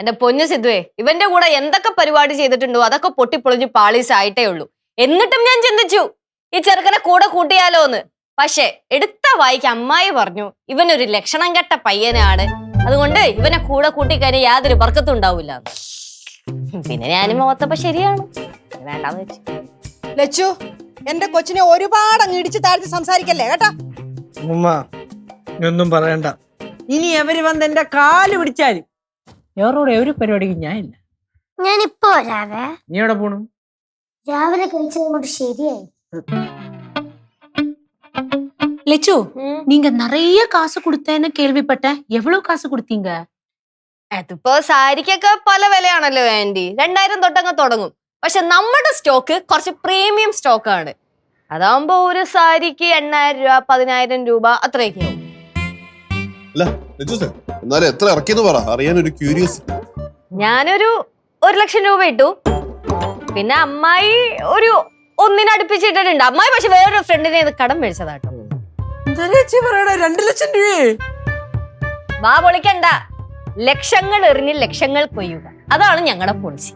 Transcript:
എന്റെ പൊന്നു സിദ്ധുവേ, ഇവന്റെ കൂടെ എന്തൊക്കെ പരിപാടി ചെയ്തിട്ടുണ്ടോ അതൊക്കെ പൊട്ടിപ്പൊളിഞ്ഞ് പാളീസ് ആയിട്ടേ ഉള്ളൂ. എന്നിട്ടും ഞാൻ ചിന്തിച്ചു ഈ ചെറുക്കനെ കൂടെ കൂട്ടിയാലോ എന്ന്. പക്ഷെ എടുത്ത വായിക്ക് അമ്മായി പറഞ്ഞു ഇവനൊരു ലക്ഷണം കെട്ട പയ്യനാണ്, അതുകൊണ്ട് ഇവനെ കൂടെ കൂട്ടിക്കഴിഞ്ഞാൽ യാതൊരു ബർക്കത്തും ഉണ്ടാവില്ല. പിന്നെ ഞാനും ഓർത്തപ്പോ ശരിയാണ്, വേണ്ടാന്ന് വെച്ചു. ലച്ചു, എന്റെ കൊച്ചിനെ ഒരുപാട് അങ്ങ് ഇടിച്ച് താഴ്ത്തി സംസാരിക്കല്ലേ കേട്ടാ. ഒന്നും പറയണ്ട. ഇനി എവര് വന്ന് എന്റെ കാല് പിടിച്ചാലും വേറോടെ ഒരു പരിപാടിക്ക് ഞാനില്ല. ഞാനിപ്പോ വരാവേ. നീ എവിടെ പോണു? രാവിലെ കഴിച്ചത് കൊണ്ട് ശരിയായി. லெச்சு, நீங்க நிறைய காசு கொடுத்தேன்னு கேள்விப்பட்டேன். எவ்வளவு காசு கொடுத்தீங்க? അതിപ്പോ സാരിക്കൊക്കെ പല വിലയാണല്ലോ ആന്റി. 2000 തൊട്ടങ്ങ് തുടങ്ങും. പക്ഷെ നമ്മുടെ സ്റ്റോക്ക് കുറച്ച് പ്രീമിയം സ്റ്റോക്ക് ആണ്. അതാവുമ്പോ ഒരു സാരിക്ക് 8000 രൂപ 10000 രൂപ അത്രയൊക്കെ ആവും. എത്ര ഇറക്കിയെന്ന് പറ, അറിയാനൊരു ക്യൂരിയസ്. ഞാനൊരു 1 ലക്ഷം രൂപ ഇട്ടു. പിന്നെ അമ്മായി ഒരു 1 അടുപ്പിച്ചിട്ടിട്ടുണ്ട്. അമ്മായി പക്ഷെ വേറൊരു ഫ്രണ്ടിനെ ഇത് കടം മേടിച്ചതാട്ടോ. 2 ലക്ഷം രൂപയെ വാ പൊളിക്കണ്ട, ലക്ഷങ്ങൾ എറിഞ്ഞ് ലക്ഷങ്ങൾ കൊയ്യുക, അതാണ് ഞങ്ങളുടെ പോളിസി.